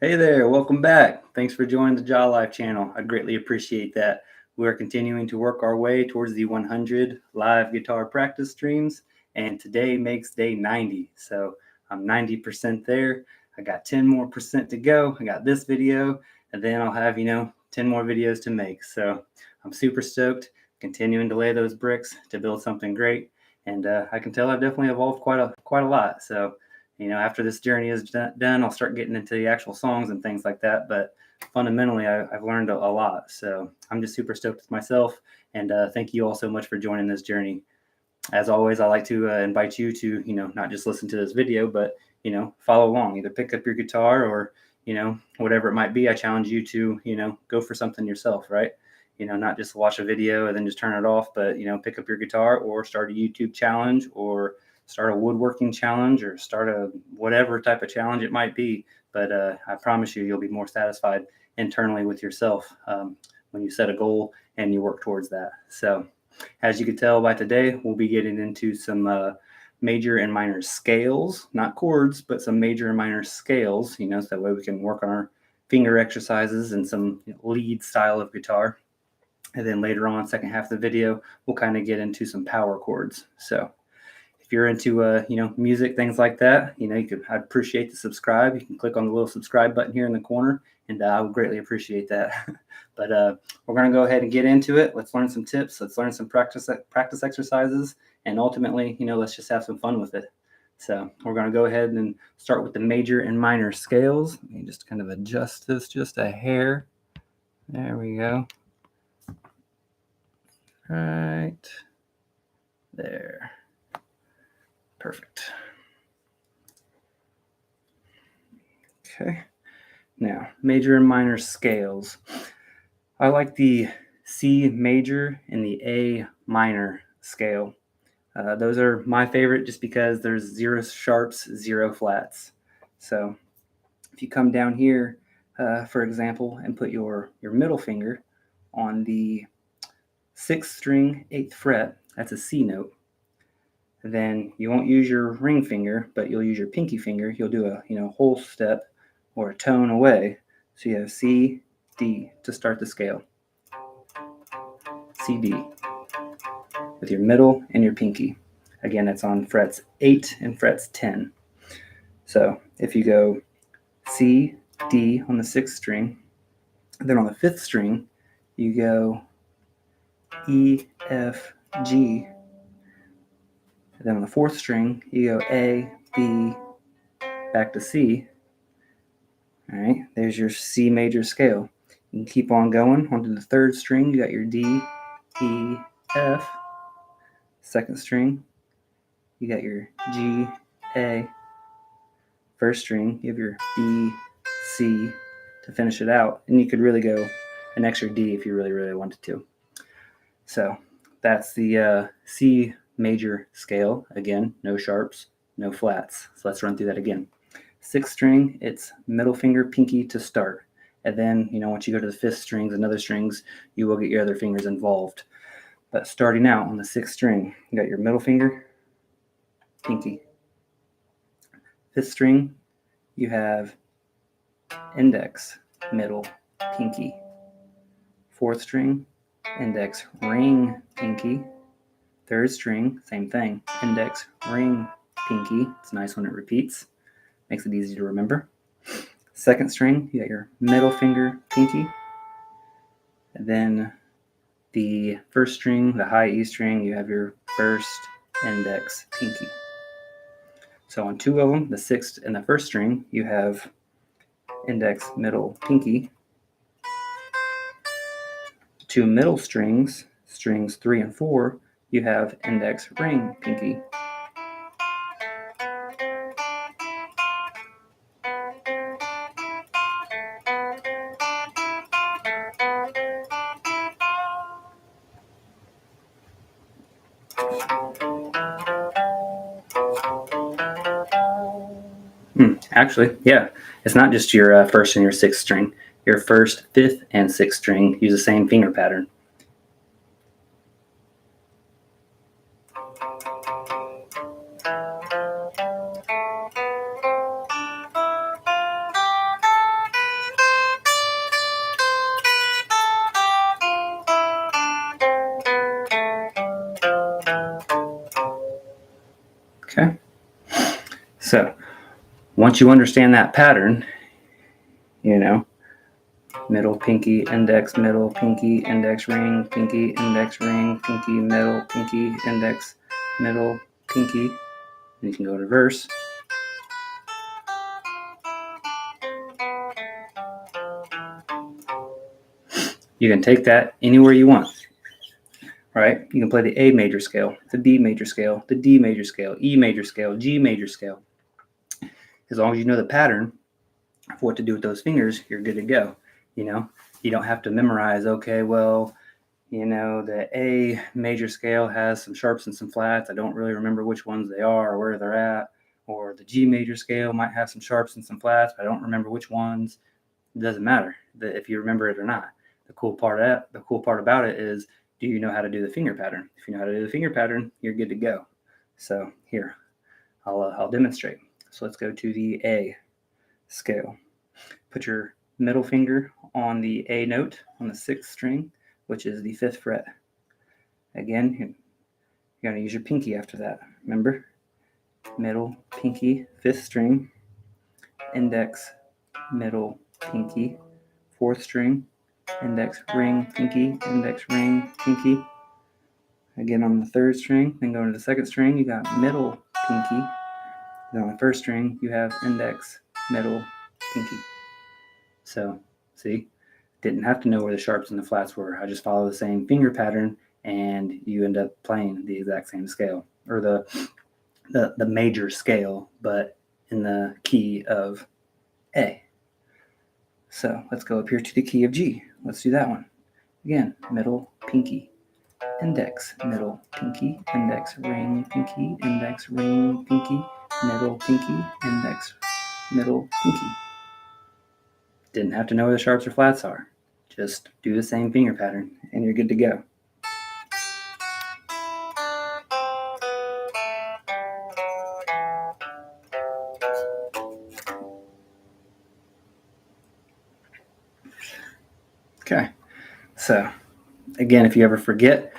Hey there, welcome back. Thanks for joining the Jaw Life channel. I greatly appreciate that. We're continuing to work our way towards the 100 live guitar practice streams, and today makes day 90. So I'm 90% there. I got 10 more percent to go. I got this video, and then I'll have, 10 more videos to make. So I'm super stoked, continuing to lay those bricks to build something great. And I can tell I've definitely evolved quite a lot. So after this journey is done, I'll start getting into the actual songs and things like that. But fundamentally, I've learned a lot. So I'm just super stoked with myself. And thank you all so much for joining this journey. As always, I like to invite you to, not just listen to this video, but, follow along. Either pick up your guitar or, whatever it might be. I challenge you to, go for something yourself, right? Not just watch a video and then just turn it off, but, pick up your guitar or start a YouTube challenge or start a woodworking challenge or start a whatever type of challenge it might be. But I promise you'll be more satisfied internally with yourself when you set a goal and you work towards that. So as you can tell by today, we'll be getting into some major and minor scales, not chords, but some major and minor scales, so that way we can work on our finger exercises and some lead style of guitar. And then later on, second half of the video, we'll kind of get into some power chords. So if you're into music, things like that, I'd appreciate the subscribe. You can click on the little subscribe button here in the corner, and I would greatly appreciate that. But we're going to go ahead and get into it. Let's learn some tips. Let's learn some practice exercises, and ultimately, let's just have some fun with it. So we're going to go ahead and start with the major and minor scales. Let me just kind of adjust this just a hair. There we go. Right there. Perfect. Okay. Now, major and minor scales. I like the C major and the A minor scale. Those are my favorite just because there's 0 sharps, 0 flats. So if you come down here, for example, and put your middle finger on the 6th string, 8th fret, that's a C note. Then you won't use your ring finger, but you'll use your pinky finger. You'll do a whole step or a tone away. So you have C, D to start the scale. C, D with your middle and your pinky. Again, it's on frets 8 and frets 10. So if you go C, D on the 6th string, then on the 5th string, you go E, F, G. And then on the 4th string, you go A, B, back to C. All right, there's your C major scale. You can keep on going onto the 3rd string. You got your D, E, F. 2nd string, you got your G, A. 1st string, you have your B, C to finish it out. And you could really go an extra D if you really, really wanted to. So that's the C major scale. Again, no sharps, no flats. So let's run through that again. 6th string, it's middle finger, pinky to start. And then, once you go to the 5th strings and other strings, you will get your other fingers involved. But starting out on the 6th string, you got your middle finger, pinky. 5th string, you have index, middle, pinky. 4th string, index, ring, pinky. 3rd string, same thing, index, ring, pinky. It's nice when it repeats. Makes it easy to remember. 2nd string, you got your middle finger, pinky. And then the 1st string, the high E string, you have your 1st, index, pinky. So on 2 of them, the 6th and the 1st string, you have index, middle, pinky. 2 middle strings, strings 3 and 4, you have index, ring, pinky. Actually, yeah, it's not just your 1st and your 6th string. Your 1st, 5th, and 6th string use the same finger pattern. So once you understand that pattern, you know, middle, pinky, index, middle, pinky, index, ring, pinky, index, ring, pinky, middle, pinky, index, middle, pinky. And you can go to verse. You can take that anywhere you want, right? You can play the A major scale, the B major scale, the D major scale, E major scale, G major scale. As long as you know the pattern of what to do with those fingers, you're good to go. You know, you don't have to memorize, okay, well, you know, the A major scale has some sharps and some flats. I don't really remember which ones they are or where they're at. Or the G major scale might have some sharps and some flats, but I don't remember which ones. It doesn't matter if you remember it or not. The cool part about it is, do you know how to do the finger pattern? If you know how to do the finger pattern, you're good to go. So here, I'll demonstrate. So let's go to the A scale. Put your middle finger on the A note on the 6th string, which is the 5th fret. Again, you're going to use your pinky after that. Remember? Middle, pinky, 5th string, index, middle, pinky, 4th string, index, ring, pinky, index, ring, pinky. Again on the 3rd string, then going to the 2nd string, you got middle, pinky. Then on the 1st string, you have index, middle, pinky. So, see? Didn't have to know where the sharps and the flats were. I just follow the same finger pattern, and you end up playing the exact same scale, or the major scale, but in the key of A. So let's go up here to the key of G. Let's do that one. Again, middle, pinky, index, middle, pinky, index, ring, pinky, index, ring, pinky, middle, pinky, index, middle, pinky. Didn't have to know where the sharps or flats are. Just do the same finger pattern, and you're good to go. Okay, so again, if you ever forget,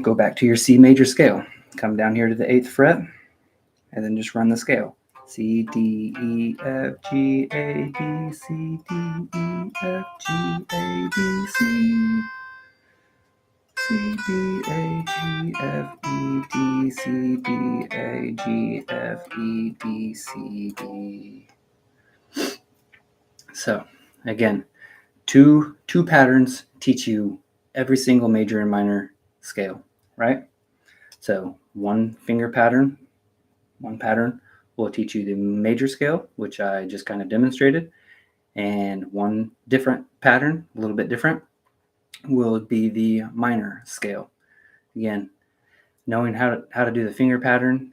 go back to your C major scale. Come down here to the 8th fret, and then just run the scale. C, D, E, F, G, A, B, C, D, E, F, G, A, B, C. C, B, A, G, F, E, D, C, D, A, G, F, E, D, C, D. So, again, two patterns teach you every single major and minor scale, right? So, one pattern will teach you the major scale, which I just kind of demonstrated, and one different pattern, a little bit different, will be the minor scale. Again, knowing how to do the finger pattern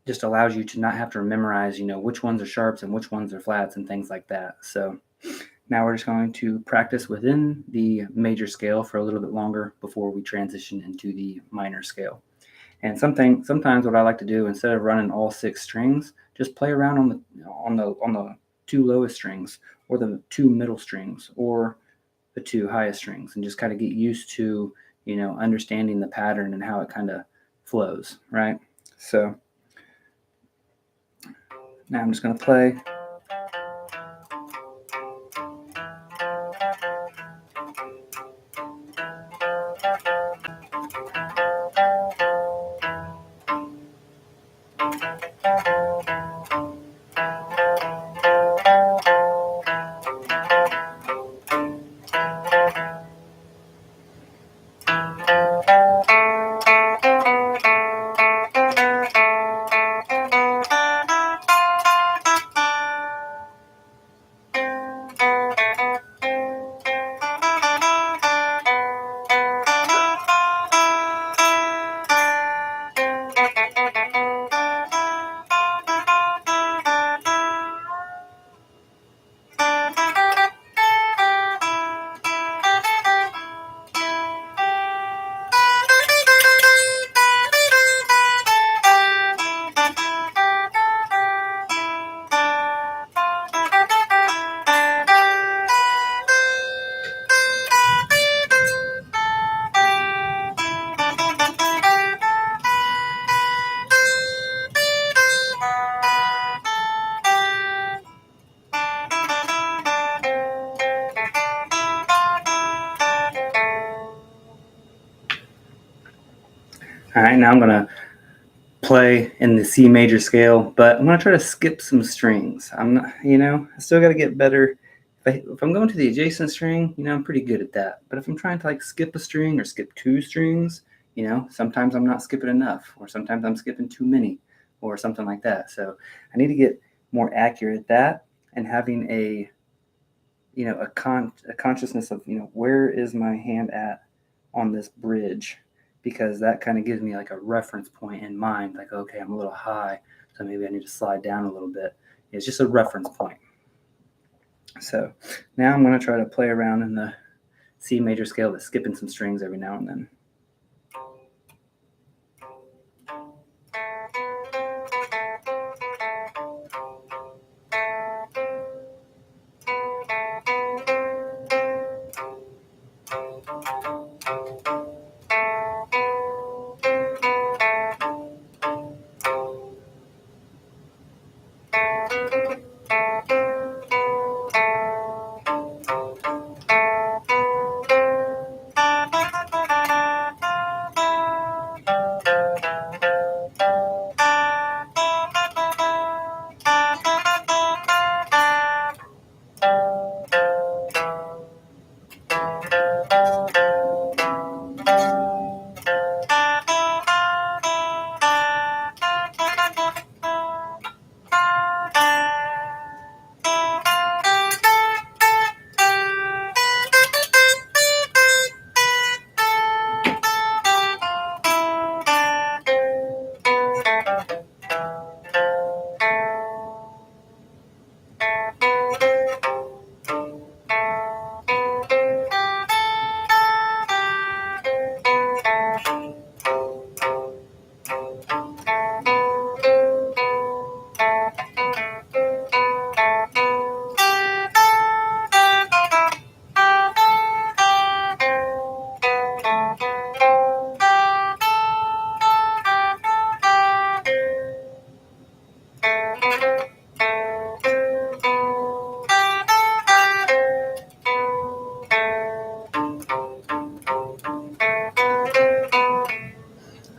just allows you to not have to memorize, which ones are sharps and which ones are flats and things like that. So now we're just going to practice within the major scale for a little bit longer before we transition into the minor scale. And sometimes what I like to do, instead of running all 6 strings, just play around on the 2 lowest strings, or the 2 middle strings, or the 2 highest strings, and just kind of get used to understanding the pattern and how it kind of flows, right? So now I'm just going to play. right now I'm going to play in the C major scale, but I'm going to try to skip some strings. I'm not, I still got to get better. If I'm going to the adjacent string, I'm pretty good at that. But if I'm trying to like skip a string or skip two strings, sometimes I'm not skipping enough, or sometimes I'm skipping too many, or something like that. So I need to get more accurate at that, and having a consciousness of where is my hand at on this bridge, because that kind of gives me like a reference point in mind, like, okay, I'm a little high, so maybe I need to slide down a little bit. It's just a reference point. So now I'm going to try to play around in the C major scale, but skipping some strings every now and then.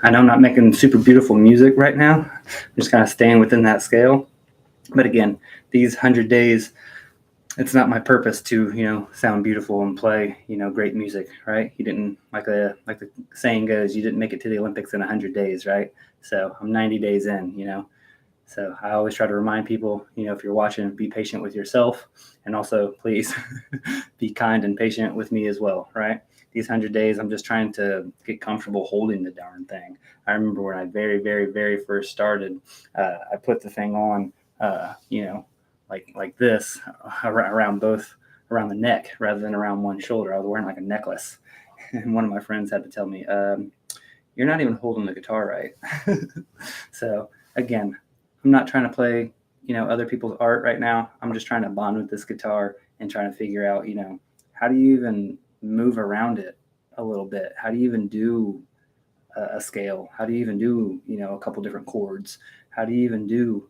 I know I'm not making super beautiful music right now. I'm just kind of staying within that scale. But again, these 100 days, it's not my purpose to, sound beautiful and play, great music, right? You didn't, like the saying goes, you didn't make it to the Olympics in 100 days, right? So I'm 90 days in. So I always try to remind people, if you're watching, be patient with yourself, and also please be kind and patient with me as well, right? These 100 days, I'm just trying to get comfortable holding the darn thing. I remember when I very, very, very first started, I put the thing on, like this around the neck rather than around one shoulder. I was wearing like a necklace, and one of my friends had to tell me, "You're not even holding the guitar right." So again, I'm not trying to play, other people's art right now. I'm just trying to bond with this guitar and trying to figure out, how do you even move around it a little bit? How do you even do a scale? How do you even do, a couple different chords? How do you even do,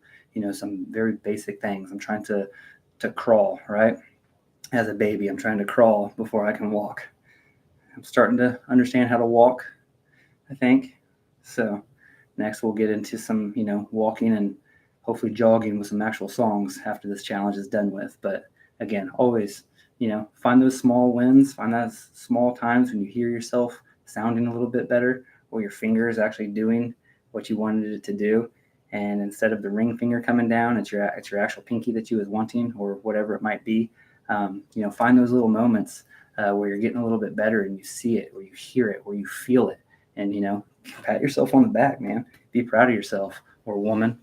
some very basic things? I'm trying to crawl, right? As a baby, I'm trying to crawl before I can walk. I'm starting to understand how to walk, I think. So next we'll get into some, walking and hopefully jogging with some actual songs after this challenge is done with. But again, always, find those small wins, find those small times when you hear yourself sounding a little bit better, or your finger is actually doing what you wanted it to do. And instead of the ring finger coming down, it's your actual pinky that you was wanting, or whatever it might be. Find those little moments where you're getting a little bit better, and you see it, or you hear it, or you feel it, and pat yourself on the back, man. Be proud of yourself, or woman.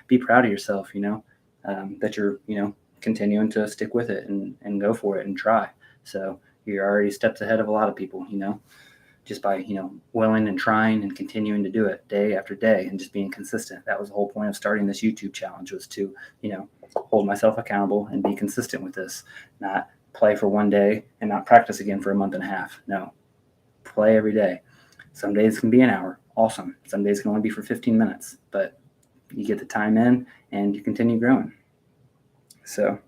Be proud of yourself. That you're continuing to stick with it and go for it and try. So you're already steps ahead of a lot of people. Just by willing and trying and continuing to do it day after day and just being consistent. That was the whole point of starting this YouTube challenge, was to hold myself accountable and be consistent with this. Not play for one day and not practice again for a month and a half. No, play every day. Some days can be an hour, awesome. Some days can only be for 15 minutes, but you get the time in and you continue growing. So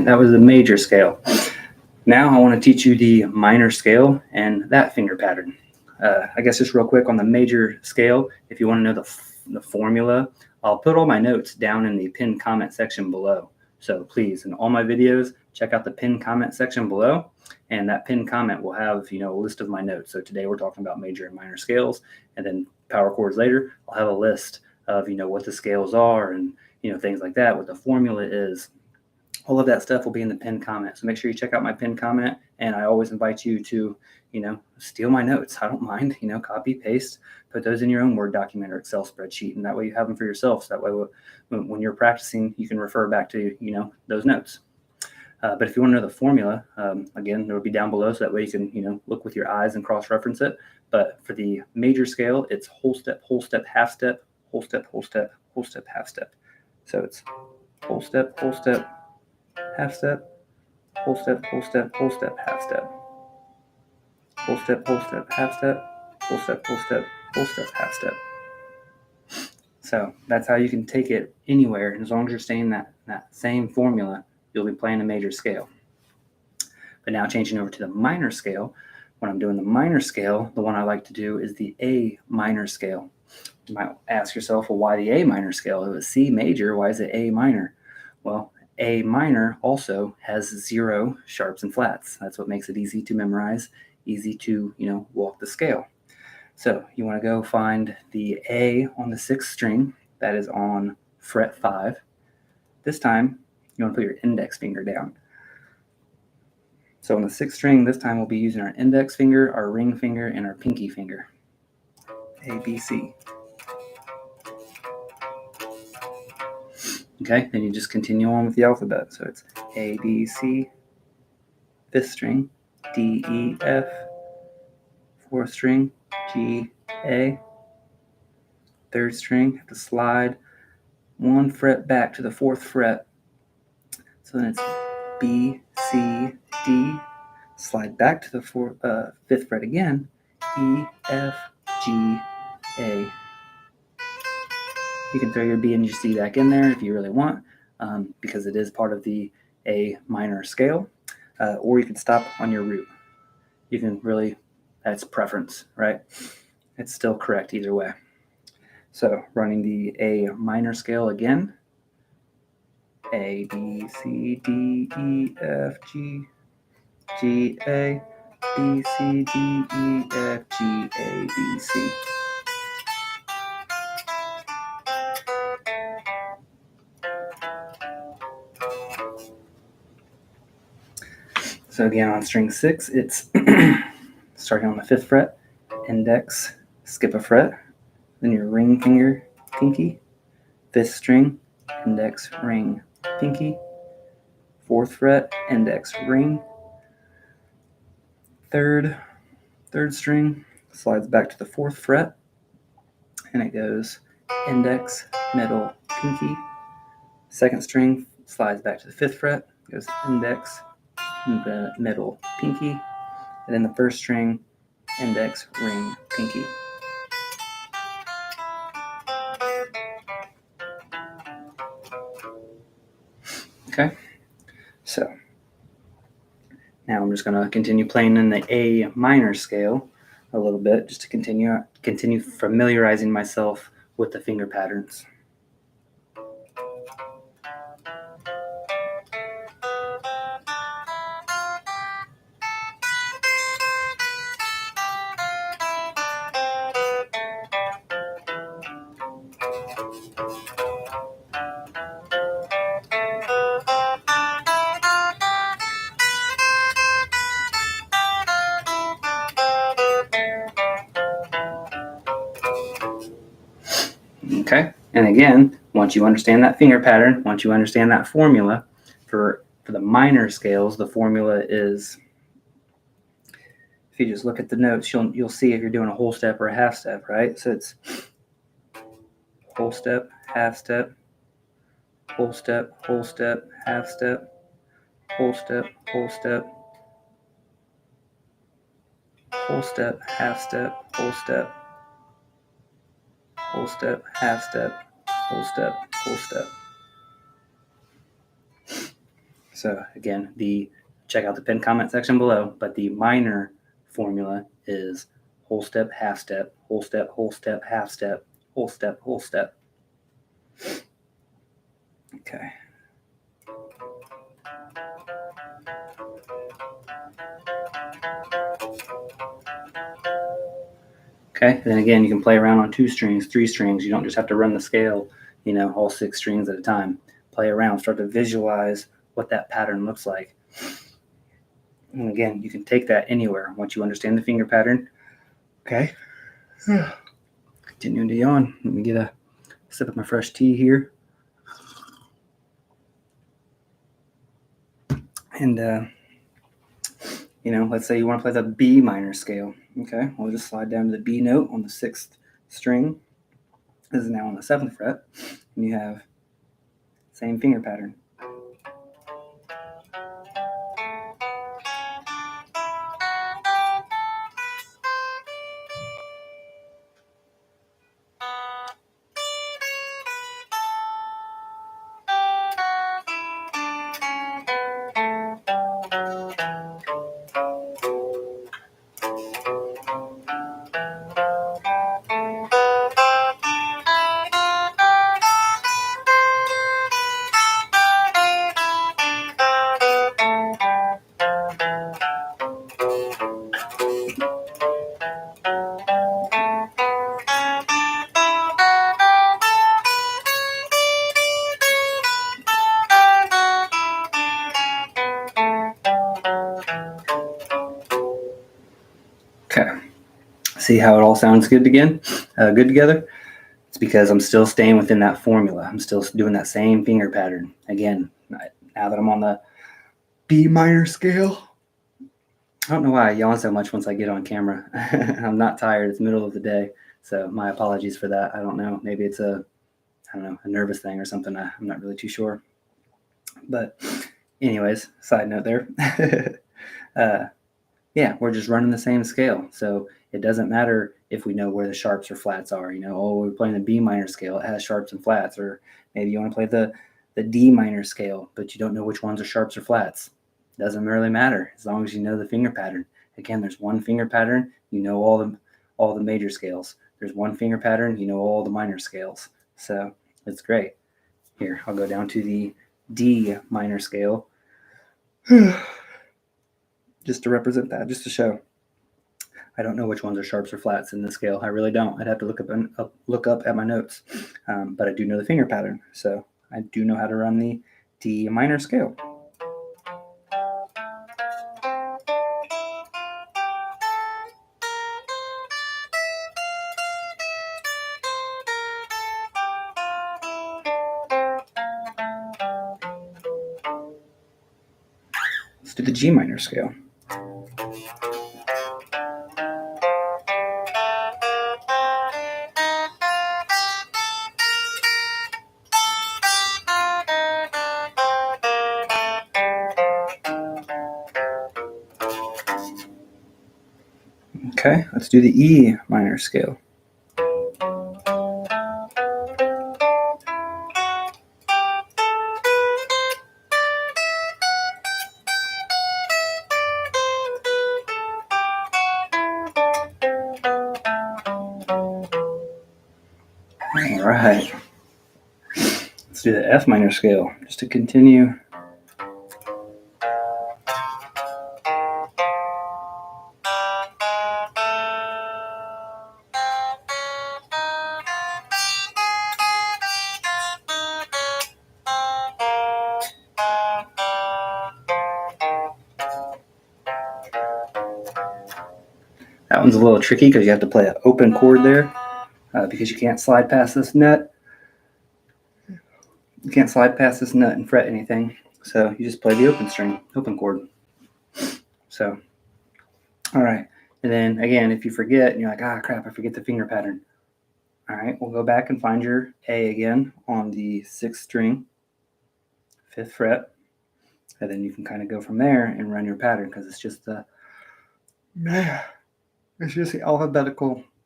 that was the major scale. Now I want to teach you the minor scale and that finger pattern. I guess just real quick on the major scale, if you want to know the formula, I'll put all my notes down in the pinned comment section below. So please, in all my videos, check out the pinned comment section below, and that pinned comment will have, a list of my notes. So today we're talking about major and minor scales, and then power chords later, I'll have a list of, what the scales are and, things like that, what the formula is. All of that stuff will be in the pinned comment. So make sure you check out my pinned comment. And I always invite you to, steal my notes. I don't mind, copy, paste, put those in your own Word document or Excel spreadsheet. And that way you have them for yourself. So that way when you're practicing, you can refer back to, those notes. But if you want to know the formula, again, it will be down below. So that way you can, look with your eyes and cross-reference it. But for the major scale, it's whole step, half step, whole step, whole step, whole step, half step. So it's whole step, half step, whole step, half step, whole step, half step, whole step, half step, whole step, half step. So that's how you can take it anywhere. And as long as you're staying that same formula, you'll be playing a major scale. But now changing over to the minor scale, when I'm doing the minor scale, the one I like to do is the A minor scale. You might ask yourself, well, why the A minor scale? It was C major, why is it A minor? Well, A minor also has 0 sharps and flats. That's what makes it easy to memorize, easy to, walk the scale. So you want to go find the A on the 6th string that is on fret 5. This time, you want to put your index finger down. So on the 6th string, this time we'll be using our index finger, our ring finger, and our pinky finger. A, B, C. Okay, then you just continue on with the alphabet. So it's A, B, C, 5th string, D, E, F, 4th string, G, A, 3rd string, have to slide 1 fret back to the 4th fret. So then it's B, C, D, slide back to the 5th fret again, E, F, G, A. You can throw your B and your C back in there if you really want, because it is part of the A minor scale, or you can stop on your root. You can really, that's preference, right? It's still correct either way. So running the A minor scale again, A, B, C, D, E, F, G, G, A, B, C, D, E, F, G, A, B, C. So again, on string 6, it's starting on the 5th fret, index, skip a fret, then your ring finger, pinky, 5th string, index, ring, pinky, 4th fret, index, ring, 3rd string, slides back to the 4th fret, and it goes index, middle, pinky, 2nd string, slides back to the 5th fret, goes index, the middle, pinky, and then the 1st string, index, ring, pinky. Okay, so now I'm just going to continue playing in the A minor scale a little bit, just to continue familiarizing myself with the finger patterns. Okay, and again, once you understand that finger pattern, once you understand that formula, for the minor scales, the formula is, if you just look at the notes, you'll see if you're doing a whole step or a half step, right? So it's whole step, half step, whole step, half step, whole step, whole step, whole step, half step, whole step, half step, whole step, whole step. So again, check out the pinned comment section below, but the minor formula is whole step, half step, whole step, half step, whole step, whole step. Okay. Okay, then again, you can play around on 2 strings, 3 strings. You don't just have to run the scale, all 6 strings at a time. Play around, start to visualize what that pattern looks like. And again, you can take that anywhere once you understand the finger pattern. Okay. Continuing to yawn. Let me get a sip of my fresh tea here. And, let's say you want to play the B minor scale. Okay, we'll just slide down to the B note on the 6th string. This is now on the 7th fret. And you have same finger pattern. Okay. See how it all sounds good together? It's because I'm still staying within that formula. I'm still doing that same finger pattern. Again, now that I'm on the B minor scale, I don't know why I yawn so much once I get on camera. I'm not tired. It's the middle of the day. So my apologies for that. I don't know. Maybe it's a nervous thing or something. I'm not really too sure. But anyways, side note there. Yeah, we're just running the same scale. So it doesn't matter if we know where the sharps or flats are. We're playing the B minor scale. It has sharps and flats. Or maybe you want to play the D minor scale, but you don't know which ones are sharps or flats. It doesn't really matter as long as you know the finger pattern. Again, there's one finger pattern. You know all the major scales. There's one finger pattern. You know all the minor scales. So it's great. Here, I'll go down to the D minor scale. Just to represent that, just to show. I don't know which ones are sharps or flats in the scale. I really don't. I'd have to look up at my notes. But I do know the finger pattern, so I do know how to run the D minor scale. Let's do the G minor scale. Okay, let's do the E minor scale. All right. Let's do the F minor scale just to continue. That one's a little tricky because you have to play an open chord there because you can't slide past this nut. You can't slide past this nut and fret anything. So you just play the open chord. So, all right. And then again, if you forget and you're like, crap, I forget the finger pattern. All right, we'll go back and find your A again on the 6th string, 5th fret. And then you can kind of go from there and run your pattern because it's just the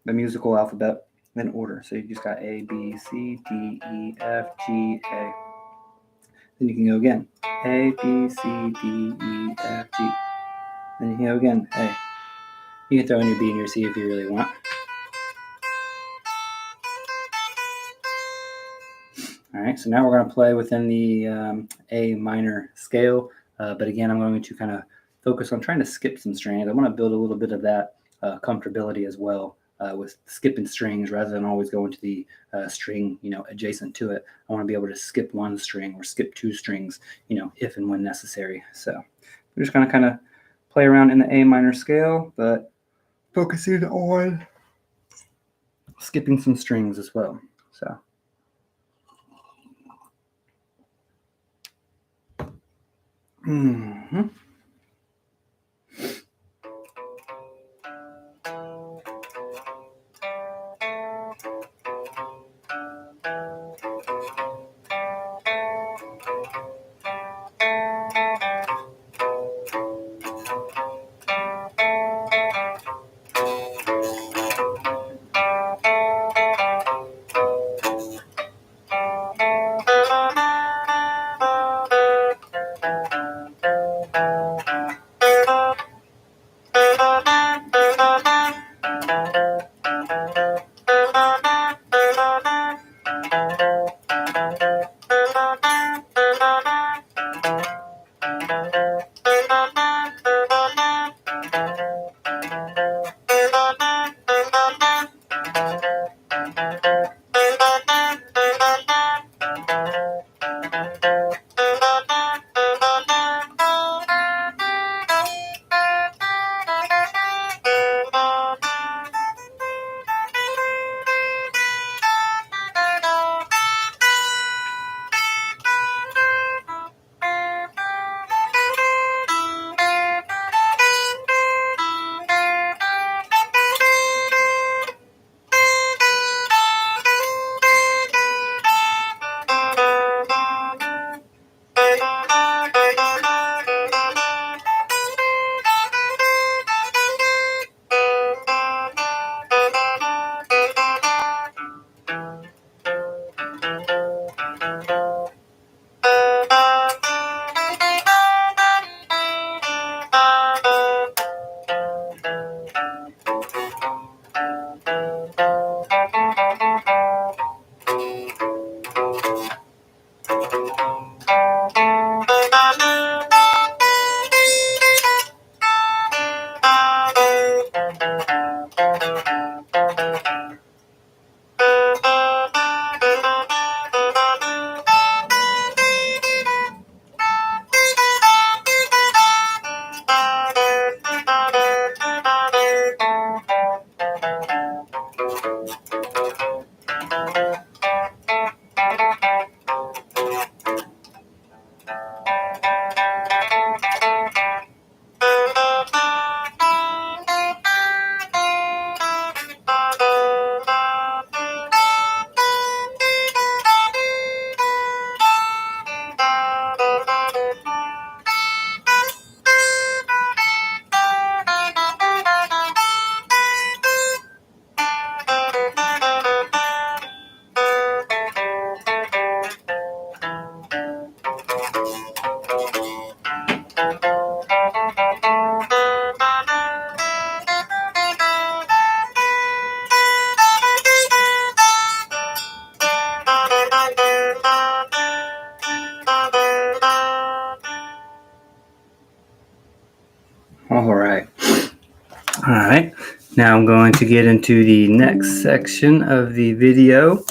musical alphabet in order. So you just got A, B, C, D, E, F, G, A. Then you can go again. A, B, C, D, E, F, G. Then you can go again. A. You can throw in your B and your C if you really want. All right, so now we're going to play within the A minor scale. But again, I'm going to kind of focus on trying to skip some strings. I want to build a little bit of that comfortability as well with skipping strings rather than always going to the string, adjacent to it. I want to be able to skip one string or skip two strings, if and when necessary. So we're just going to kind of play around in the A minor scale, but focusing on skipping some strings as well. So. Mm-hmm. All right. All right. Now I'm going to get into the next section of the video.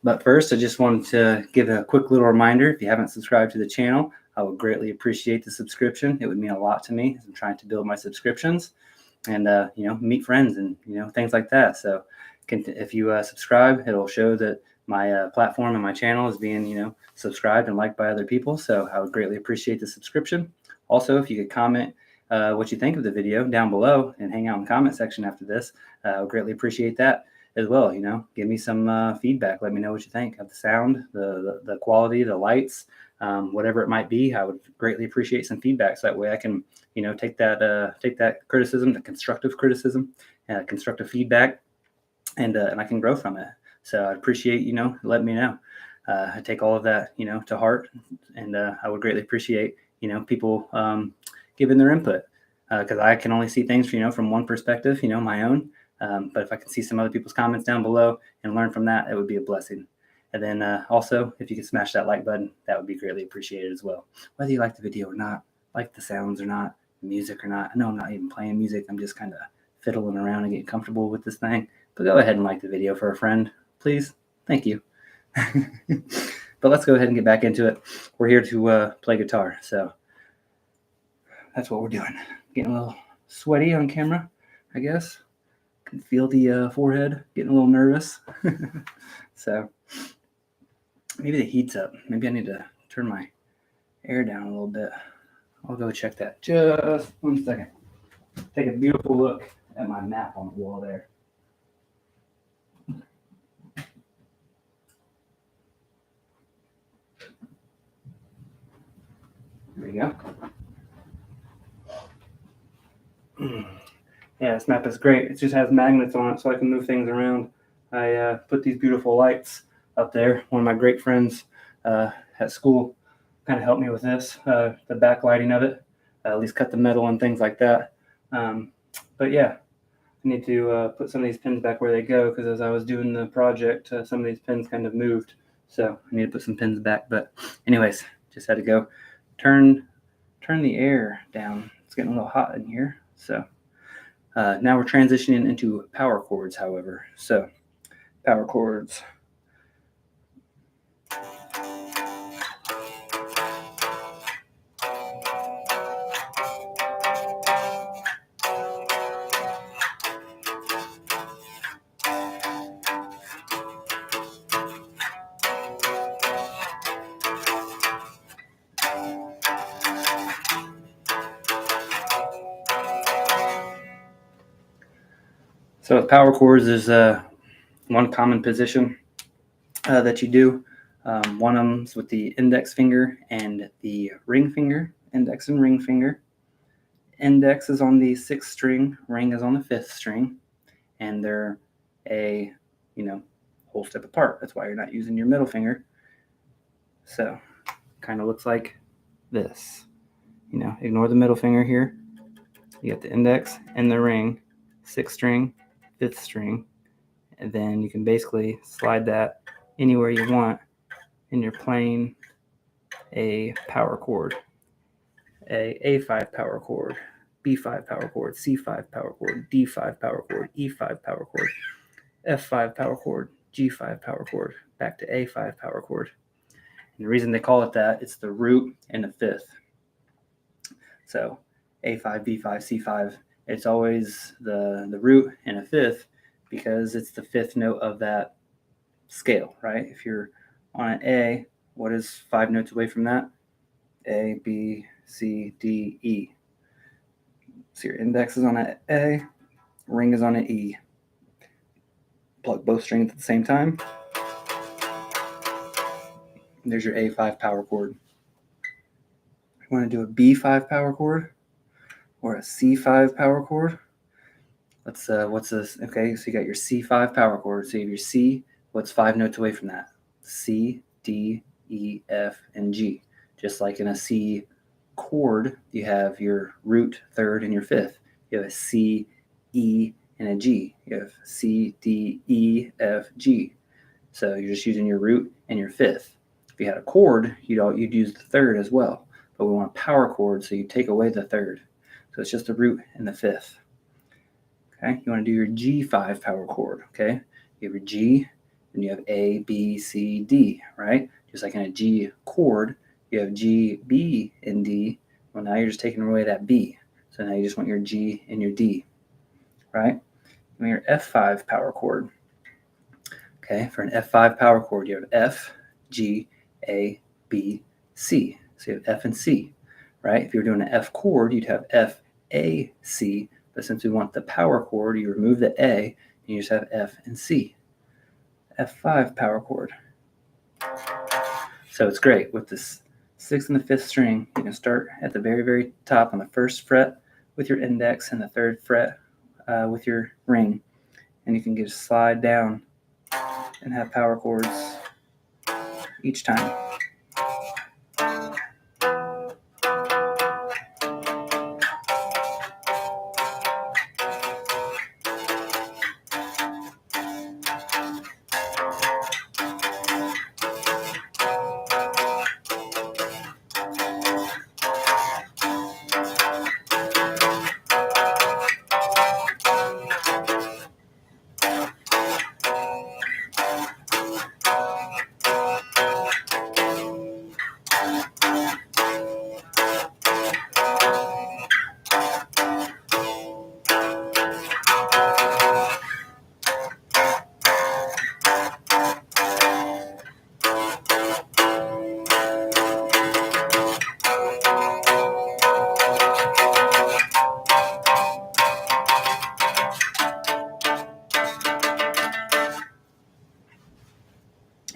But first, I just wanted to give a quick little reminder. If you haven't subscribed to the channel, I would greatly appreciate the subscription. It would mean a lot to me as I'm trying to build my subscriptions and, meet friends and, things like that. So if you subscribe, it'll show that my platform and my channel is being, subscribed and liked by other people. So I would greatly appreciate the subscription. Also, if you could comment what you think of the video down below and hang out in the comment section after this, I would greatly appreciate that as well. Give me some feedback. Let me know what you think of the sound, the quality, the lights, whatever it might be. I would greatly appreciate some feedback, so that way I can, take that criticism, the constructive criticism, constructive feedback, and I can grow from it. So I'd appreciate, letting me know. I take all of that, to heart, and I would greatly appreciate, people giving their input, because I can only see things, from one perspective, my own. But if I can see some other people's comments down below and learn from that, it would be a blessing. And then also, if you could smash that like button, that would be greatly appreciated as well. Whether you like the video or not, like the sounds or not, music or not. I know I'm not even playing music. I'm just kind of fiddling around and getting comfortable with this thing. But go ahead and like the video for a friend, please. Thank you. But let's go ahead and get back into it. We're here to play guitar, so that's what we're doing. Getting a little sweaty on camera, I guess. Can feel the forehead getting a little nervous. So maybe the heat's up. Maybe I need to turn my air down a little bit. I'll go check that. Just 1 second. Take a beautiful look at my map on the wall there. There we go. Yeah, this map is great. It just has magnets on it so I can move things around. I put these beautiful lights up there. One of my great friends at school kind of helped me with this, the backlighting of it, at least cut the metal and things like that. But yeah, I need to put some of these pins back where they go, because as I was doing the project, some of these pins kind of moved. So I need to put some pins back. But anyways, just had to go turn the air down. It's getting a little hot in here. So now we're transitioning into power chords, however. So power chords. So with power chords, there's one common position that you do. One of them's with the index finger and the ring finger, index and ring finger. Index is on the 6th string, ring is on the 5th string, and they're a whole step apart. That's why you're not using your middle finger. So kind of looks like this. Ignore the middle finger here. You got the index and the ring, 6th string, 5th string, and then you can basically slide that anywhere you want, and you're playing a power chord, a A5 power chord, B5 power chord, C5 power chord, D5 power chord, E5 power chord, F5 power chord, G5 power chord, back to A5 power chord. And the reason they call it that, it's the root and the 5th. So A5, B5, C5, it's always the root and a 5th, because it's the 5th note of that scale, right? If you're on an A, what is 5 notes away from that? A, B, C, D, E. So your index is on an A, ring is on an E. Plug both strings at the same time. There's your A5 power chord. You want to do a B5 power chord or a C5 power chord? What's this? Okay, so you got your C5 power chord. So you have your C. What's 5 notes away from that? C, D, E, F, and G. Just like in a C chord, you have your root, 3rd, and your 5th. You have a C, E, and a G. You have C, D, E, F, G. So you're just using your root and your 5th. If you had a chord, you'd use the 3rd as well. But we want a power chord, so you take away the 3rd. So it's just the root and the 5th. Okay, you want to do your G5 power chord. Okay, you have your G, and you have A, B, C, D, right? Just like in a G chord, you have G, B, and D. Well, now you're just taking away that B. So now you just want your G and your D, right? And your F5 power chord. Okay, for an F5 power chord, you have F, G, A, B, C. So you have F and C, right? If you were doing an F chord, you'd have F, A, C. But since we want the power chord, you remove the A, and you just have F and C. F5 power chord. So it's great. With this 6th and the 5th string, you can start at the very, very top on the 1st fret with your index and the 3rd fret with your ring. And you can just slide down and have power chords each time.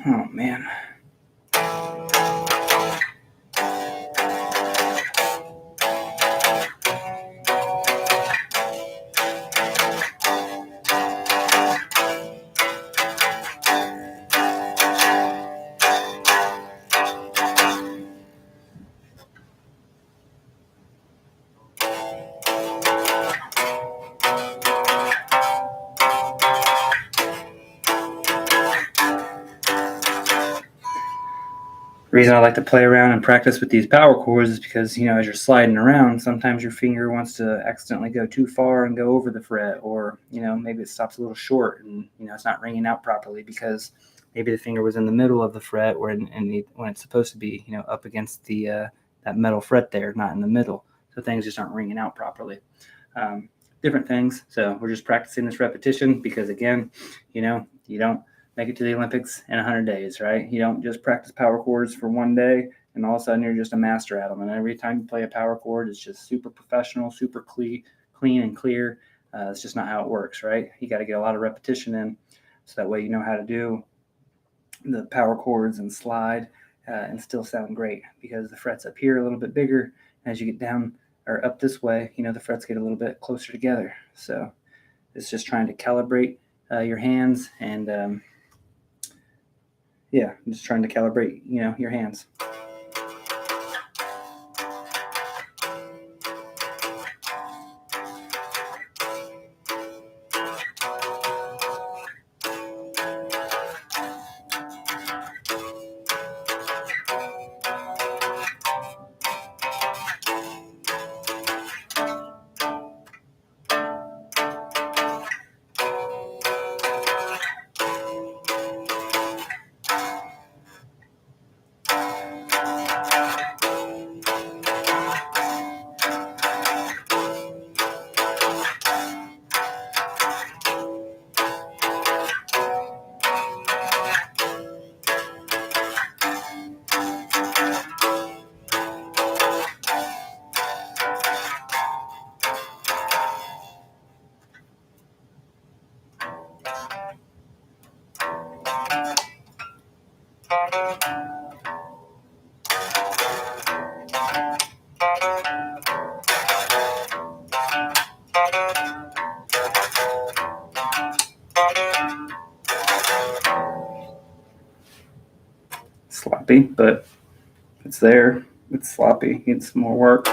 Oh man. The reason I like to play around and practice with these power chords is because, as you're sliding around, sometimes your finger wants to accidentally go too far and go over the fret, or, maybe it stops a little short and, it's not ringing out properly because maybe the finger was in the middle of the fret when it's supposed to be, up against the that metal fret there, not in the middle. So things just aren't ringing out properly. Different things. So we're just practicing this repetition because, again, you don't make it to the Olympics in 100 days, right? You don't just practice power chords for one day and all of a sudden you're just a master at them. And every time you play a power chord, it's just super professional, super clean and clear. It's just not how it works, right? You got to get a lot of repetition in so that way you know how to do the power chords and slide and still sound great, because the frets up here are a little bit bigger. As you get down or up this way, the frets get a little bit closer together. So it's just trying to calibrate your hands and I'm just trying to calibrate, your hands. Sloppy, but it's there. It's sloppy. Needs some more work.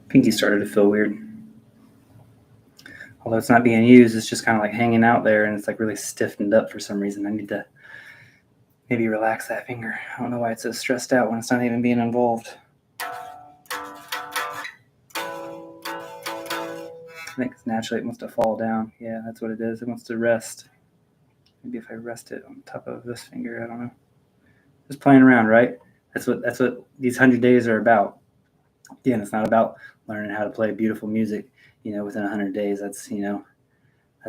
Pinky started to feel weird. Although it's not being used, it's just kind of like hanging out there, and it's like really stiffened up for some reason. I need to maybe relax that finger. I don't know why it's so stressed out when it's not even being involved. I think naturally it wants to fall down. Yeah, that's what it is. It wants to rest. Maybe if I rest it on top of this finger, I don't know. Just playing around, right? That's what these 100 days are about. Again, it's not about learning how to play beautiful music, within 100 days. That's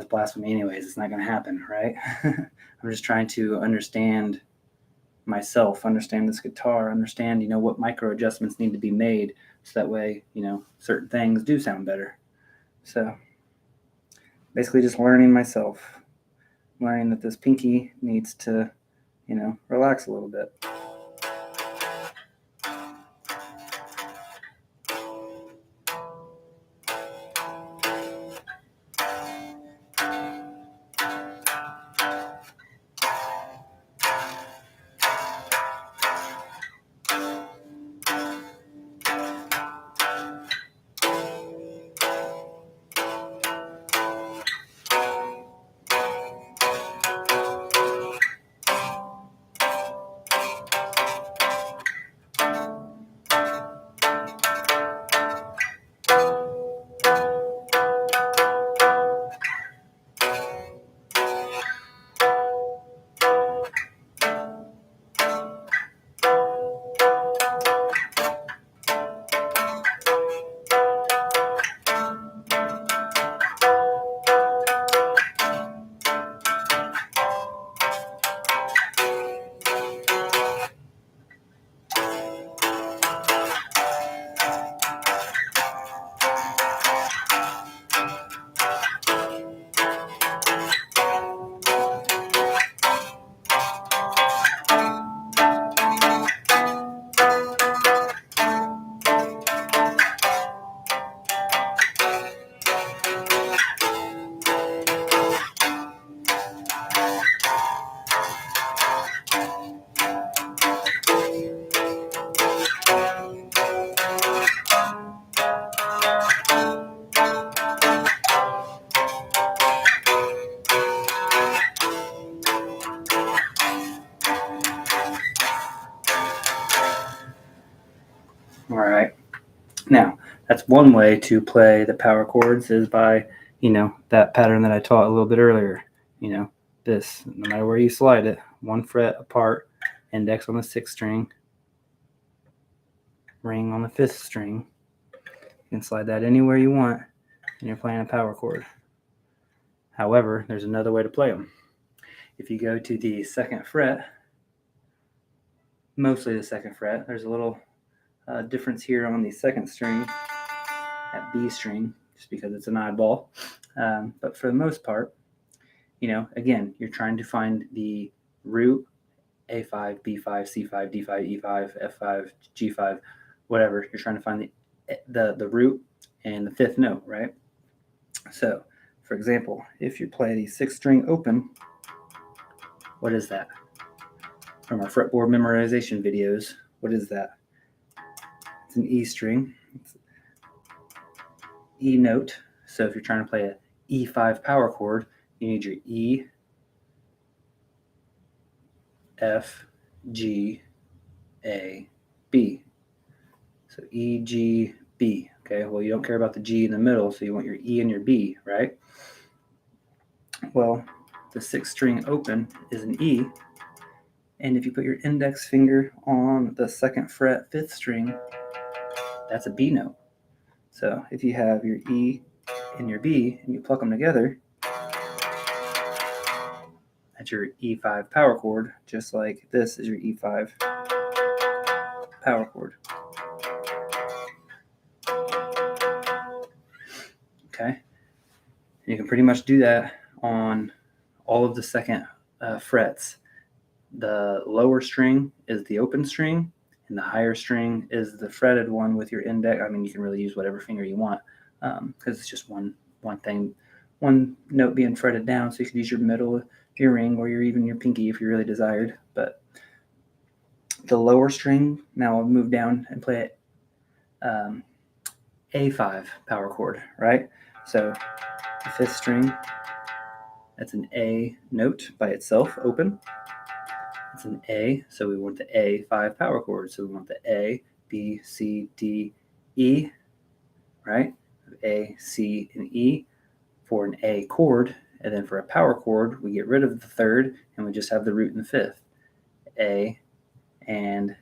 blasphemy anyways. It's not going to happen, right? I'm just trying to understand myself, understand this guitar, understand, what micro adjustments need to be made so that way, certain things do sound better. So basically just learning myself, learning that this pinky needs to, relax a little bit. All right. Now, that's one way to play the power chords is by, that pattern that I taught a little bit earlier. This, no matter where you slide it, 1 fret apart, index on the 6th string, ring on the 5th string. You can slide that anywhere you want, and you're playing a power chord. However, there's another way to play them. If you go to the 2nd fret, mostly the 2nd fret, there's a little difference here on the 2nd string, that B string, just because it's an oddball. But for the most part, again, you're trying to find the root, A5, B5, C5, D5, E5, F5, G5, whatever. You're trying to find the root and the 5th note, right? So, for example, if you play the 6th string open, what is that? From our fretboard memorization videos, what is that? It's an E string. It's E note. So if you're trying to play a E5 power chord, you need your E, F, G, A, B. So E, G, B. Okay, well, you don't care about the G in the middle, so you want your E and your B, right? Well, the 6th string open is an E, and if you put your index finger on the 2nd fret 5th string, that's a B note. So if you have your E and your B and you pluck them together, that's your E5 power chord, just like this is your E5 power chord. Okay, and you can pretty much do that on all of the 2nd frets. The lower string is the open string, and the higher string is the fretted one with your index. I mean, you can really use whatever finger you want because it's just one thing, one note being fretted down. So you could use your middle, your ring, or even your pinky if you really desired. But the lower string, now I'll move down and play it A5 power chord, right? So the fifth string, that's an A note by itself, open. It's an A, so we want the A5 power chord. So we want the A, B, C, D, E, right? A, C, and E for an A chord. And then for a power chord, we get rid of the third and we just have the root in the fifth. A and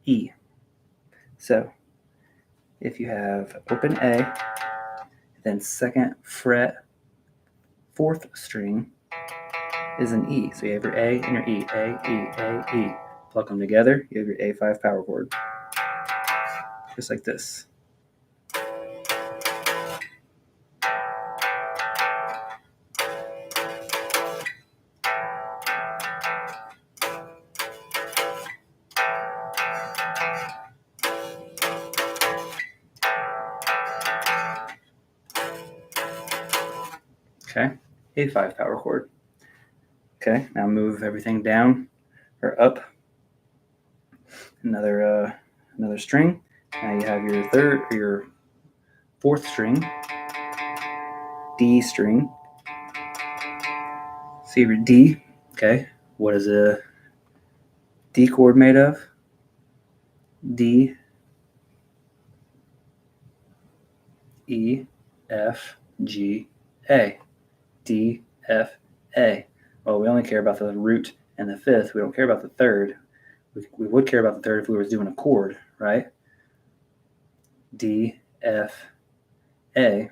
E. So if you have open A, then second fret, fourth string is an E. So you have your A and your E. A, E, A, E. Pluck them together, you have your A5 power chord. Just like this. Okay, A5 power chord. Okay, now move everything down or up another string. Now you have your third or your fourth string, D string. So you have your D. Okay, what is a D chord made of? D, E, F, G, A. D, F, A. Well, we only care about the root and the fifth. We don't care about the third. We would care about the third if we were doing a chord, right? D, F, A.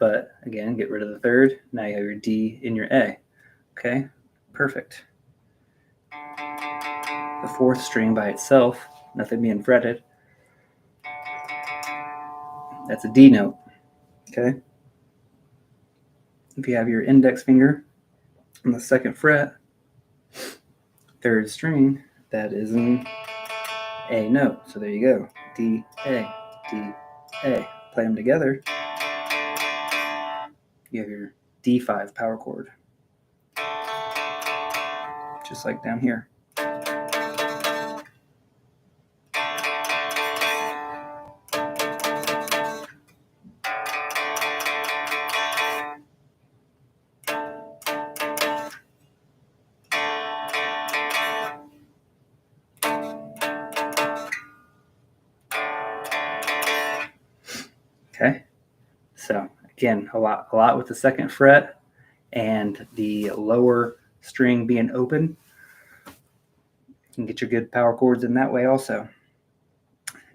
But again, get rid of the third. Now you have your D in your A. Okay, perfect. The fourth string by itself, nothing being fretted. That's a D note. Okay. If you have your index finger on the second fret, third string, that is an A note. So there you go. D, A, D, A. Play them together. You have your D5 power chord. Just like down here. Okay. So again, a lot with the second fret and the lower string being open. You can get your good power chords in that way also.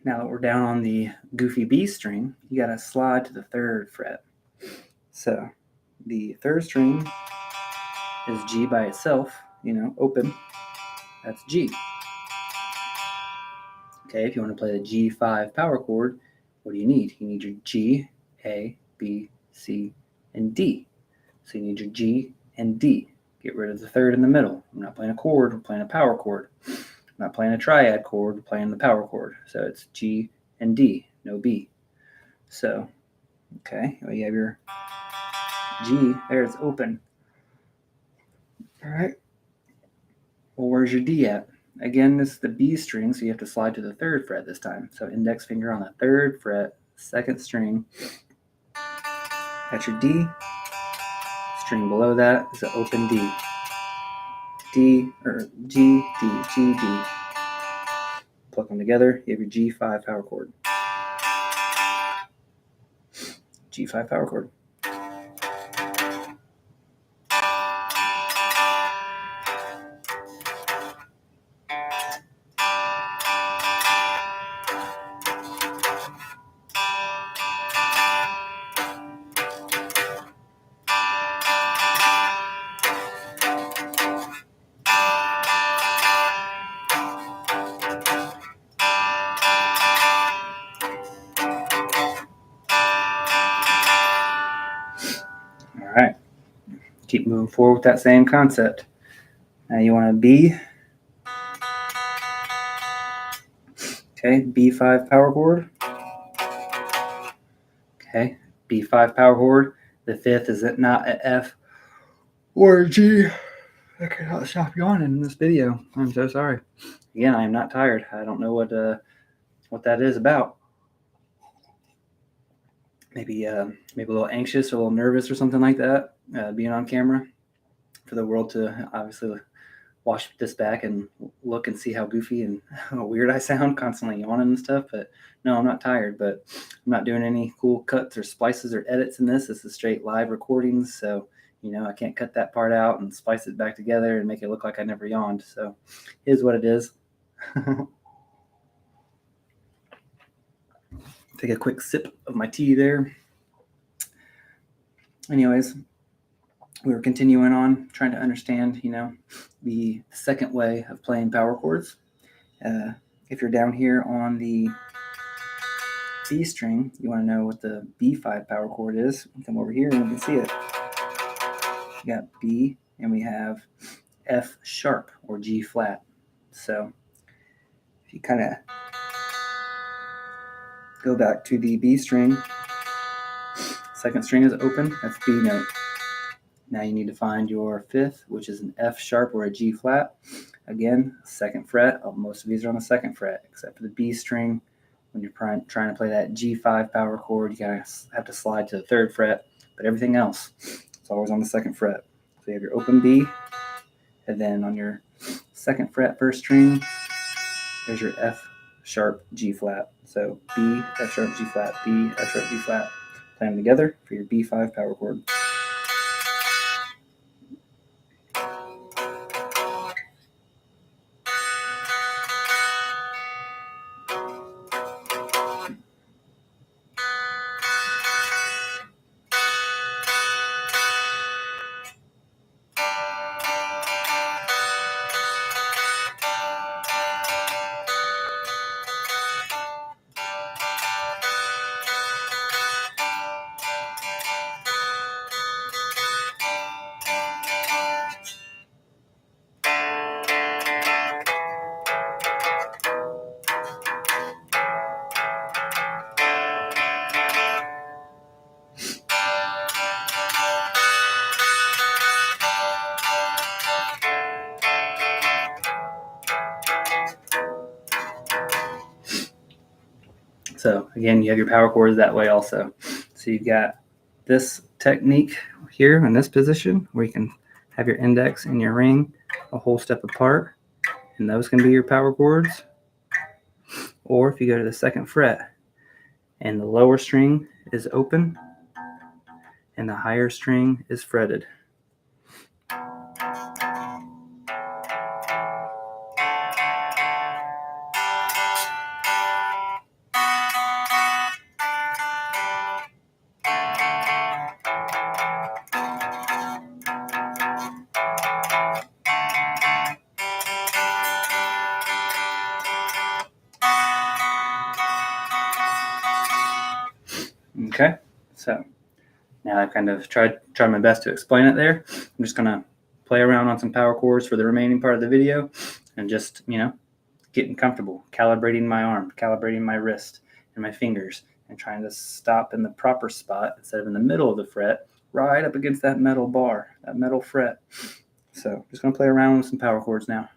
Now that we're down on the goofy B string, you got to slide to the third fret. So the third string is G by itself, open. That's G. Okay, if you want to play the G5 power chord, what do you need? You need your G, A, B, C, and D. So you need your G and D. Get rid of the third in the middle. I'm not playing a chord, we're playing a power chord. I'm not playing a triad chord, we're playing the power chord. So it's G and D, no B. So, okay, well, you have your G, there it's open. All right. Well, where's your D at? Again, this is the B string, so you have to slide to the third fret this time. So index finger on the third fret, second string. That's your D. String below that is an open D. D, or G, D, G, D. Pluck them together, you have your G5 power chord. G5 power chord. All right. Keep moving forward with that same concept. Now you want a B. Okay, B5 power chord. Okay, B5 power chord. The fifth is not an F or a G. I cannot stop yawning in this video. I'm so sorry. Again, I am not tired. I don't know what that is about. maybe a little anxious or a little nervous or something like that, being on camera, for the world to obviously watch this back and look and see how goofy and how weird I sound, constantly yawning and stuff. But no, I'm not tired, but I'm not doing any cool cuts or splices or edits in this. This is straight live recordings. So, I can't cut that part out and splice it back together and make it look like I never yawned. So here's what it is. Take a quick sip of my tea there. Anyways, we were continuing on trying to understand, the second way of playing power chords. If you're down here on the B string, you want to know what the B5 power chord is. Come over here and you can see it. We got B and we have F sharp or G flat. So if you kind of go back to the B string, second string is open, that's B note. Now you need to find your fifth, which is an F sharp or a G flat. Again, second fret. Most of these are on the second fret, except for the B string. When you're trying to play that G5 power chord, you gotta have to slide to the third fret. But everything else, it's always on the second fret. So you have your open B, and then on your second fret, first string, there's your F sharp G flat. So B, F sharp, G flat, B, F sharp, G flat. Play them together for your B5 power chord. So again, you have your power chords that way also. So you've got this technique here in this position where you can have your index and your ring a whole step apart, and those can be your power chords. Or if you go to the second fret and the lower string is open and the higher string is fretted. Okay, so now I've kind of tried my best to explain it there. I'm just gonna play around on some power chords for the remaining part of the video and just, getting comfortable, calibrating my arm, calibrating my wrist and my fingers, and trying to stop in the proper spot instead of in the middle of the fret, right up against that metal bar, that metal fret. So just gonna play around with some power chords now.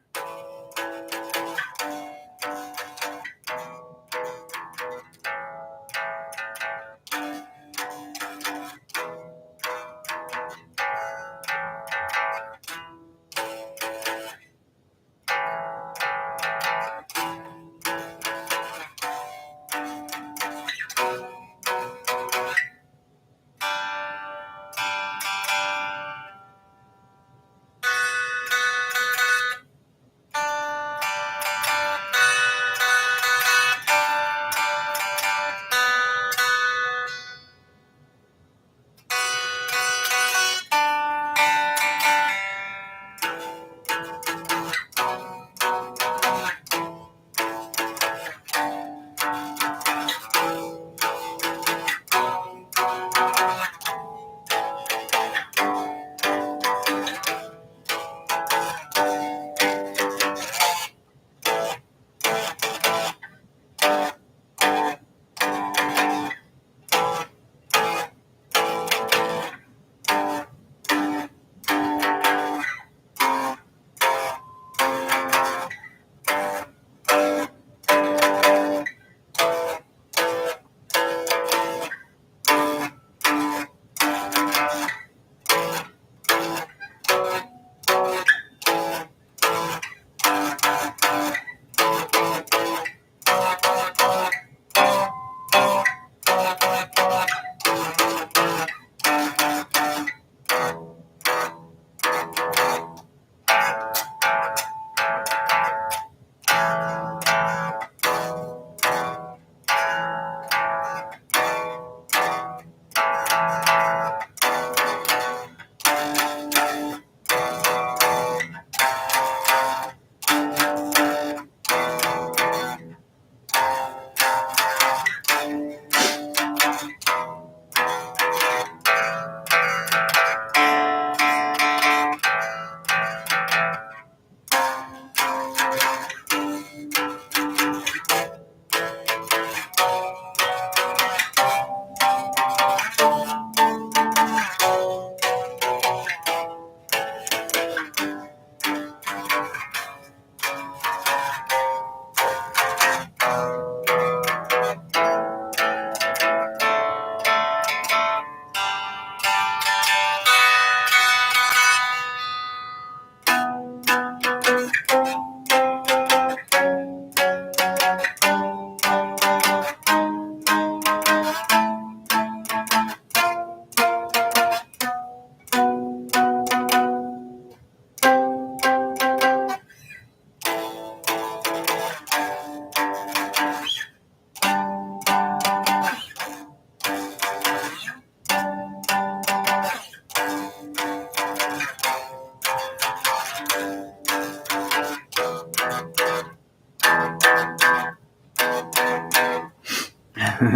All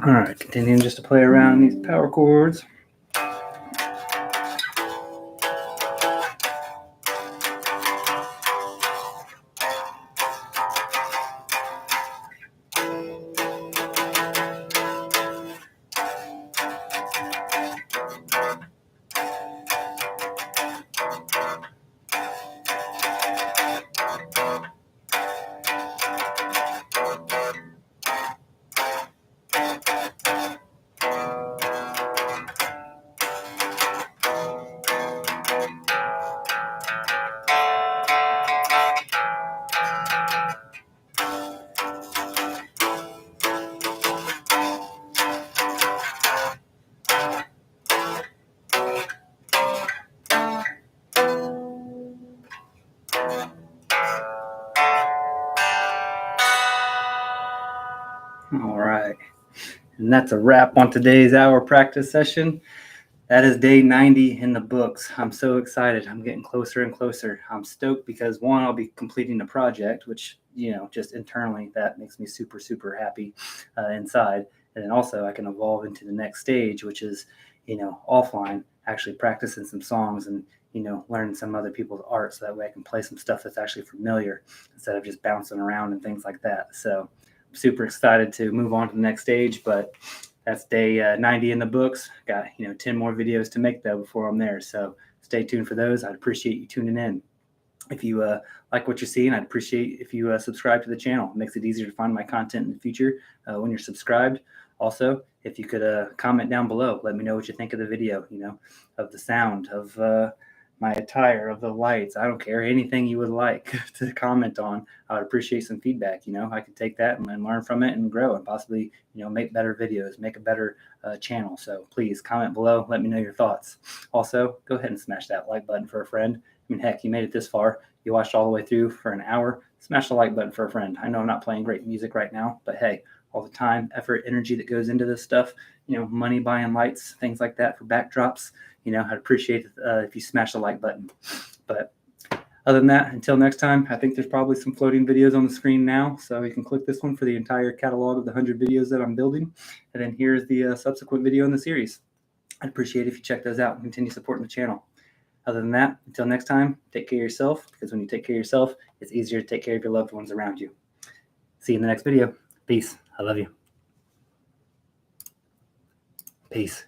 right, continuing just to play around these power chords. All right, and that's a wrap on today's hour practice session. That is day 90 in the books. I'm so excited. I'm getting closer and closer. I'm stoked because one, I'll be completing the project, which, just internally, that makes me super, super happy inside. And then also I can evolve into the next stage, which is, offline, actually practicing some songs and, learning some other people's art. So that way I can play some stuff that's actually familiar instead of just bouncing around and things like that. So I'm super excited to move on to the next stage, but that's day 90 in the books. Got 10 more videos to make though before I'm there. So stay tuned for those. I'd appreciate you tuning in. If you like what you're seeing, I'd appreciate if you subscribe to the channel. It makes it easier to find my content in the future when you're subscribed. Also, if you could comment down below, let me know what you think of the video. Of the sound, of my attire, of the lights. I don't care, anything you would like to comment on. I would appreciate some feedback. I could take that and learn from it and grow and possibly make better videos, make a better channel. So please comment below, let me know your thoughts. Also, go ahead and smash that like button for a friend. I mean, heck, you made it this far, you watched all the way through for an hour, smash the like button for a friend. I know I'm not playing great music right now, but hey, all the time, effort, energy that goes into this stuff, money buying lights, things like that for backdrops, I'd appreciate it if you smash the like button. But other than that, until next time, I think there's probably some floating videos on the screen now, so you can click this one for the entire catalog of the 100 videos that I'm building, and then here's the subsequent video in the series. I'd appreciate it if you check those out and continue supporting the channel. Other than that, until next time, take care of yourself, because when you take care of yourself, it's easier to take care of your loved ones around you. See you in the next video. Peace. I love you. Peace.